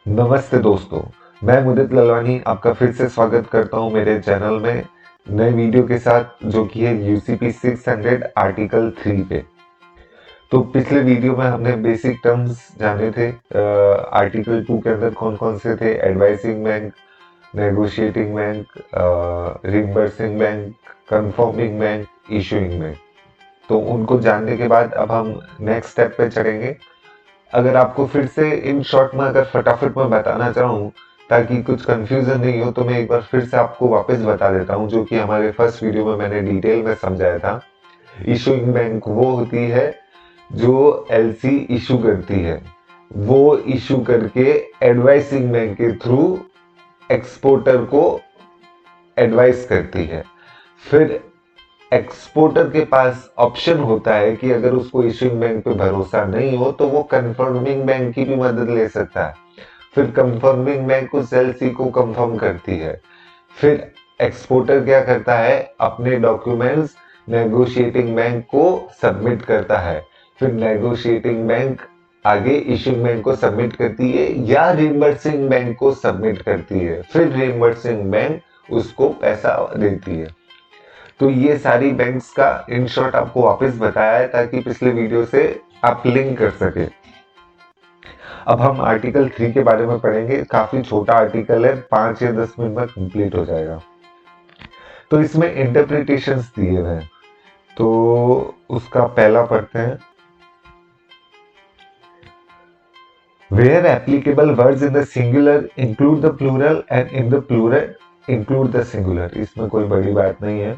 नमस्ते दोस्तों, मैं मुदित ललवानी आपका फिर से स्वागत करता हूं मेरे चैनल में नए वीडियो के साथ, जो कि है यूसीपी 600 आर्टिकल 3 पे। तो पिछले वीडियो में हमने बेसिक टर्म्स जाने थे। आर्टिकल 2 के अंदर कौन कौन से थे: advising bank, negotiating bank, reimbursing bank, confirming bank, issuing bank. तो उनको जानने के बाद अब हम नेक्स्ट स्टेप पे चढ़ेंगे। अगर आपको फिर से इन शॉर्ट में अगर फटाफट में बताना चाहूँ ताकि कुछ कंफ्यूजन नहीं हो, तो मैं एक बार फिर से आपको वापस बता देता हूँ, जो कि हमारे फर्स्ट वीडियो में मैंने डिटेल में समझाया था। इशूइंग बैंक वो होती है जो एलसी इशू करती है, वो इशू करके एडवाइसिंग बैंक के थ्रू एक्सपोर्टर को एडवाइस करती है। फिर एक्सपोर्टर के पास ऑप्शन होता है कि अगर उसको इशूइंग बैंक पे भरोसा नहीं हो तो वो कंफर्मिंग बैंक की भी मदद ले सकता है। फिर कंफर्मिंग बैंक उस एलसी को कंफर्म करती है। फिर एक्सपोर्टर क्या करता है, अपने डॉक्यूमेंट्स नेगोशिएटिंग बैंक को सबमिट करता है। फिर नेगोशिएटिंग बैंक आगे इशूइंग बैंक को सबमिट करती है या रिम्बर्सिंग बैंक को सबमिट करती है। फिर रिम्बर्सिंग बैंक उसको पैसा देती है। तो ये सारी बैंक्स का इन शॉर्ट आपको वापस बताया है ताकि पिछले वीडियो से आप लिंक कर सके। अब हम आर्टिकल 3 के बारे में पढ़ेंगे। काफी छोटा आर्टिकल है, 5 या 10 मिनट में कंप्लीट हो जाएगा। तो इसमें इंटरप्रिटेशंस दिए हुए हैं, तो उसका पहला पढ़ते हैं। Where applicable, words in the singular include the plural and in the plural include the singular। इसमें कोई बड़ी बात नहीं है,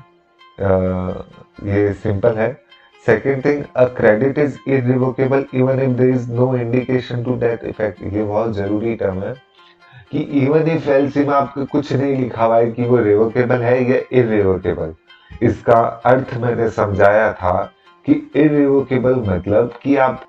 ये सिंपल है। Second thing, a credit is irrevocable even if there is no indication to that effect. ये बहुत जरूरी टर्म है कि इवन इफ एल्स में आपको कुछ नहीं लिखा हुआ है कि वो रिवोकेबल है या इरिवोकेबल। इसका अर्थ मैंने समझाया था कि इरिवोकेबल मतलब कि आप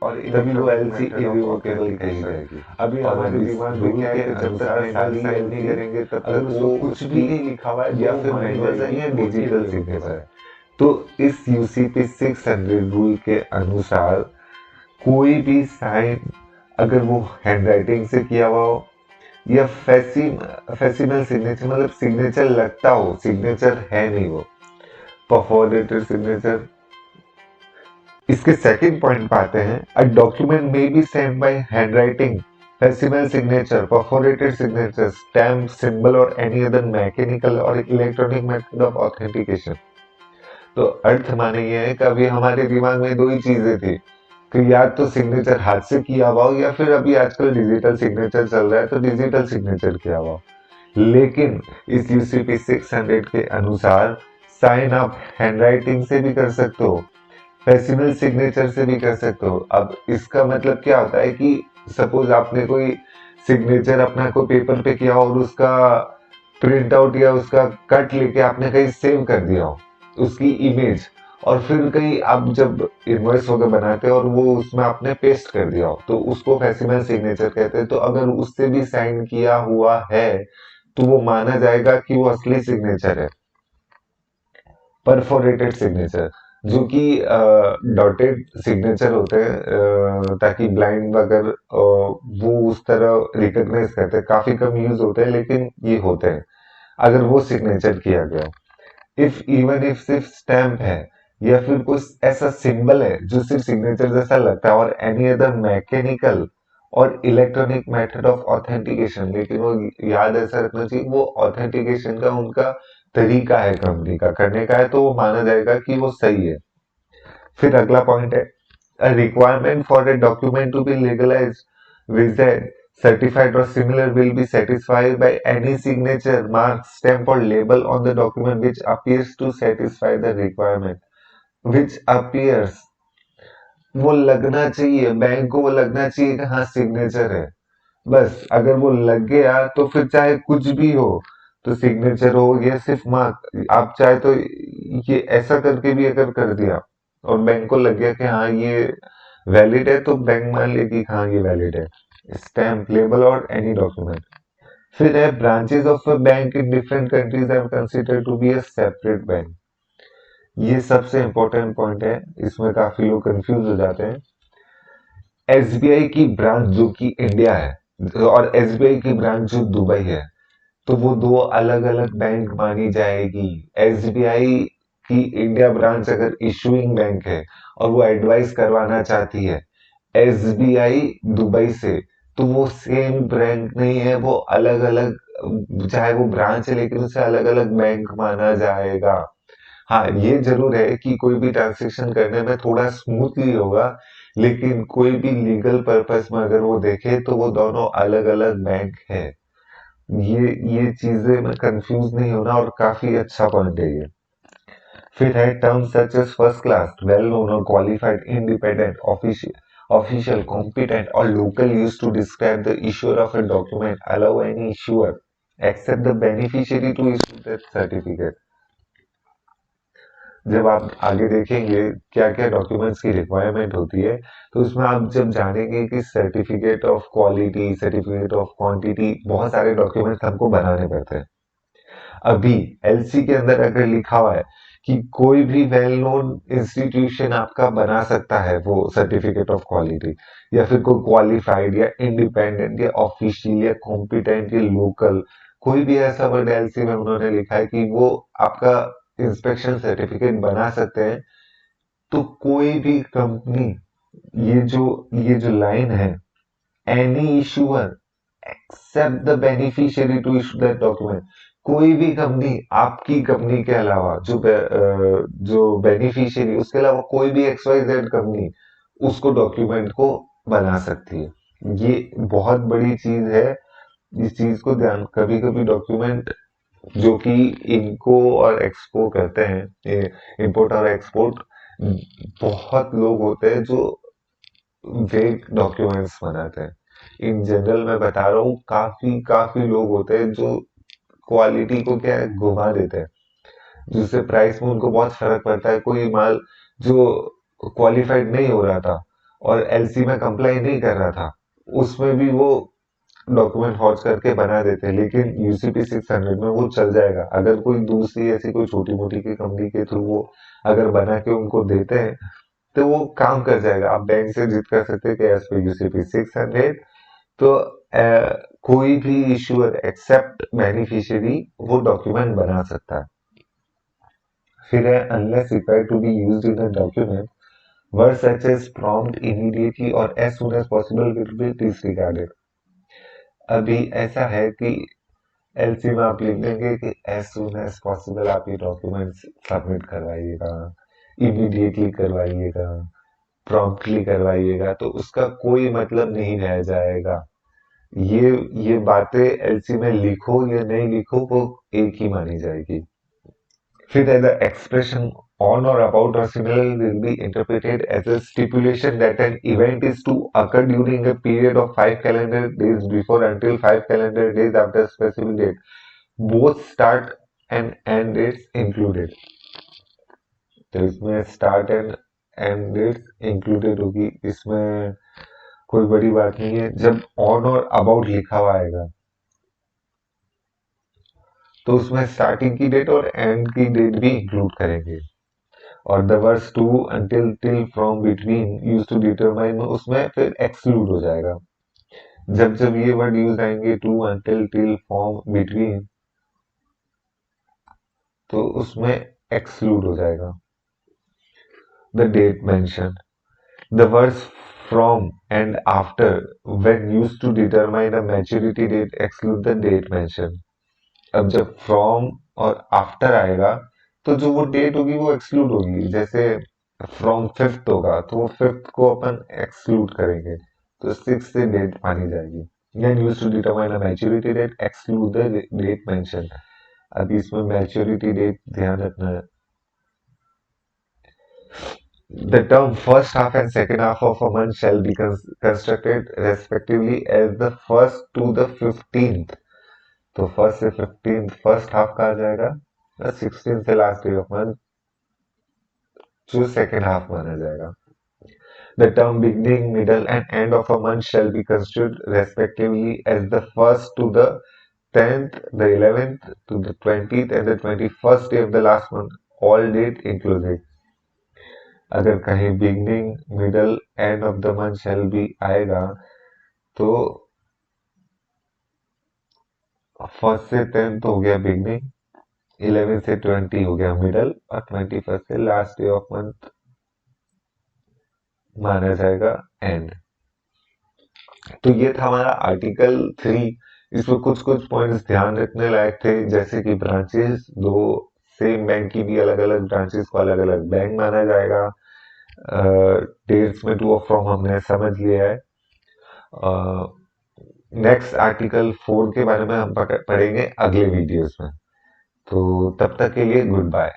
और तभी वो एलसी इरिवोकेबल कही जाएगी। अभी हमारे दिमाग में क्या है कि जब तक साइन नहीं करेंगे तब तक वो कुछ भी नहीं लिखा हुआ है या फिर मैनुअल या डिजिटल सिग्नेचर है। तो इस यूसीपी 600 रूल के अनुसार कोई भी साइन अगर वो हैंडराइटिंग से किया हुआ हो या फैसिमल सिग्नेचर मतलब सिग्नेचर लगता हो, सिग्नेचर है नहीं वो, परफोरेटेड सिग्नेचर। इसके सेकंड पॉइंट पे आते हैं। A document may be send by handwriting, facsimile signature, perforated signature, stamp, symbol और एनी अदर मैकेनिकल और इलेक्ट्रॉनिक मेथड ऑफ ऑथेंटिकेशन। तो अर्थ माने ये है कि अभी हमारे दिमाग में दो ही चीजें थी कि या तो सिग्नेचर हाथ से किया हुआ हो या फिर अभी आजकल डिजिटल सिग्नेचर चल रहा है तो डिजिटल सिग्नेचर किया हुआ हो। लेकिन इस यूसीपी 600 के अनुसार साइन आप हैंडराइटिंग से भी कर सकते हो, फैसिमल सिग्नेचर से भी कर सकते हो। अब इसका मतलब क्या होता है कि सपोज आपने कोई सिग्नेचर अपना कोई पेपर पे किया और उसका प्रिंट आउट या उसका कट लेके आपने कहीं सेव कर दिया हो उसकी इमेज, और फिर कहीं आप जब इनवॉइस वगैरह बनाते हो और वो उसमें आपने पेस्ट कर दिया हो तो उसको फैसिमल सिग्नेचर कहते हैं। तो अगर उससे भी साइन किया हुआ है तो वो माना जाएगा कि वो असली सिग्नेचर है। परफोरेटेड सिग्नेचर जो कि डॉटेड सिग्नेचर होते हैं, ताकि ब्लाइंड अगर वो उस तरह रिकॉग्नाइज करते हैं, काफी कम यूज होते हैं लेकिन ये होते हैं अगर वो सिग्नेचर किया गया। इफ इवन इफ सिर्फ स्टैम्प है या फिर कुछ ऐसा सिंबल है जो सिर्फ सिग्नेचर जैसा लगता है, और एनी अदर मैकेनिकल और इलेक्ट्रॉनिक मेथड ऑफ ऑथेंटिकेशन, लेकिन वो याद ऐसा रखना चाहिए वो ऑथेंटिकेशन का उनका तरीका है कंपनी का करने का है, तो वो माना जाएगा कि वो सही है। फिर अगला पॉइंट है, a requirement for a document to be legalized, visit, certified or similar will be satisfied by any signature, mark, stamp or label on the document which appears to satisfy the requirement, which appears वो लगना चाहिए, bank को वो लगना चाहिए कि हाँ signature है। बस अगर वो लग गया तो फिर चाहे कुछ भी हो, तो सिग्नेचर हो गया सिर्फ मार्क। आप चाहे तो ये ऐसा करके भी अगर कर दिया और बैंक को लग गया कि हाँ ये वैलिड है, तो बैंक मान ले कि हाँ ये वैलिड है। स्टैम्प, लेबल और एनी डॉक्यूमेंट। फिर है branches of a bank in different countries are considered to be a separate bank. ये सबसे इंपॉर्टेंट पॉइंट है, इसमें काफी लोग कंफ्यूज हो जाते हैं। एसबीआई की ब्रांच जो कि इंडिया है और एसबीआई की ब्रांच जो दुबई है, तो वो दो अलग अलग बैंक मानी जाएगी। एसबीआई की इंडिया ब्रांच अगर इशूइंग बैंक है और वो एडवाइस करवाना चाहती है एसबीआई दुबई से, तो वो सेम बैंक नहीं है, वो अलग अलग, चाहे वो ब्रांच है लेकिन उसे अलग अलग बैंक माना जाएगा। हाँ ये जरूर है कि कोई भी ट्रांजेक्शन करने में थोड़ा स्मूथली होगा, लेकिन कोई भी लीगल पर्पस में अगर वो देखे तो वो दोनों अलग अलग बैंक है। ये चीजें में कंफ्यूज नहीं होना, और काफी अच्छा पॉइंट है ये। फिर है term such as first class, well known और क्वालिफाइड, इंडिपेंडेंट, ऑफिशियल, कॉम्पिटेंट और local use to describe the issuer of a document, allow any issuer except the beneficiary to issue that certificate. जब आप आगे देखेंगे क्या क्या डॉक्यूमेंट्स की requirement होती है, तो उसमें आप जब जानेंगे कि certificate of quality, certificate of quantity, बहुत सारे डॉक्यूमेंट्स हमको बनाने पड़ते हैं। अभी एलसी के अंदर अगर लिखा हुआ है कि कोई भी वेल नोन इंस्टीट्यूशन आपका बना सकता है वो सर्टिफिकेट ऑफ क्वालिटी, या फिर कोई क्वालिफाइड या इंडिपेंडेंट या ऑफिशियल या कॉम्पिटेंट या लोकल, कोई भी ऐसा वर्ड एलसी में उन्होंने लिखा है कि वो आपका इंस्पेक्शन सर्टिफिकेट बना सकते हैं, तो कोई भी कंपनी, ये जो लाइन है, any issuer except the beneficiary to issue that document, कोई भी कंपनी आपकी कंपनी के अलावा जो बेनिफिशियरी, उसके अलावा कोई भी एक्स वाई जेड कंपनी उसको डॉक्यूमेंट को बना सकती है। ये बहुत बड़ी चीज है, इस चीज को ध्यान, कभी कभी डॉक्यूमेंट जो कि इनको और एक्सपो करते हैं, इंपोर्ट और एक्सपोर्ट, बहुत लोग होते हैं जो वेग डॉक्यूमेंट्स बनाते हैं। इन जनरल मैं बता रहा हूँ, काफी काफी लोग होते हैं जो क्वालिटी को क्या है घुमा देते हैं, जिससे प्राइस में उनको बहुत फर्क पड़ता है। कोई माल जो क्वालिफाइड नहीं हो रहा था और एलसी में कंप्लाई नहीं कर रहा था, उसमें भी वो डॉक्यूमेंट फॉर्ज करके बना देते हैं, लेकिन यूसीपी 600 में वो चल जाएगा। अगर कोई दूसरी ऐसी कोई छोटी मोटी की कंपनी के थ्रू वो अगर बना के उनको देते हैं, तो वो काम कर जाएगा। आप बैंक से जिद कर सकते हैं कि एज पर यूसीपी 600, तो कोई भी इशूअर एक्सेप्ट बेनिफिशियरी वो डॉक्यूमेंट बना सकता है। फिर है unless required to be used in a document, word such as prompt, immediately और as soon as possible will be disregarded. अभी ऐसा है कि एलसी में आप लिख देंगे कि एज सुन एज पॉसिबल आप ये डॉक्यूमेंट्स सबमिट करवाइएगा, इमीडिएटली करवाइएगा, प्रॉम्प्टली करवाइएगा, तो उसका कोई मतलब नहीं रह जाएगा। ये ये बातें एलसी में लिखो या नहीं लिखो, वो एक ही मानी जाएगी। फिर है the expression on or about or similar will be interpreted as a stipulation that an event is to occur during a period of 5 calendar days before until 5 calendar days after specific date, both start and end dates included। तो इसमें start and end dates included होगी, इसमें कोई बड़ी बात नहीं है। जब ऑन और अबाउट लिखा हुआ आएगा तो उसमें स्टार्टिंग की डेट और एंड की डेट भी इंक्लूड करेंगे। और the words to, until, till, from, between, use to determine, उसमें फिर एक्सक्लूड हो जाएगा। जब जब ये वर्ड यूज आएंगे to, until, till, from, between, तो उसमें एक्सक्लूड हो जाएगा। The date mention, the words from and after when used to determine a maturity date exclude the date mentioned। अब जब from और after आएगा तो जो वो डेट होगी वो एक्सक्लूड होगी। जैसे फ्रॉम फिफ्थ होगा तो वो फिफ्थ को अपन एक्सक्लूड करेंगे, तो सिक्स से डेट मानी जाएगी। Then used to determine a maturity date exclude the date mentioned। अभी इसमें मैच्योरिटी डेट ध्यान रखना है। The term first half and second half of a month shall be constructed respectively as the first to the 15th. तो first से 15th first half कहा जाएगा और 16th से लास्ट डे ऑफ मंथ जो सेकेंड हाफ माना जाएगा. The term beginning, middle and end of a month shall be construed respectively as the first to the 10th, the 11th to the 20th and the 21st day of the last month, all date inclusive. अगर कहीं beginning, middle, end of the month shall be आएगा तो first से 10th हो गया beginning, 11 से 20 हो गया मिडल और 21st से लास्ट डे ऑफ मंथ माना जाएगा एंड. तो ये था हमारा आर्टिकल 3. इसमें कुछ कुछ पॉइंट्स ध्यान रखने लायक थे, जैसे कि ब्रांचेस, दो सेम बैंक की भी अलग अलग ब्रांचेस को अलग अलग बैंक माना जाएगा. डेट्स में टू और फ्रॉम हमने समझ लिया है. नेक्स्ट आर्टिकल 4 के बारे में हम पढ़ेंगे अगले वीडियोस में. तो तब तक के लिए गुड बाय.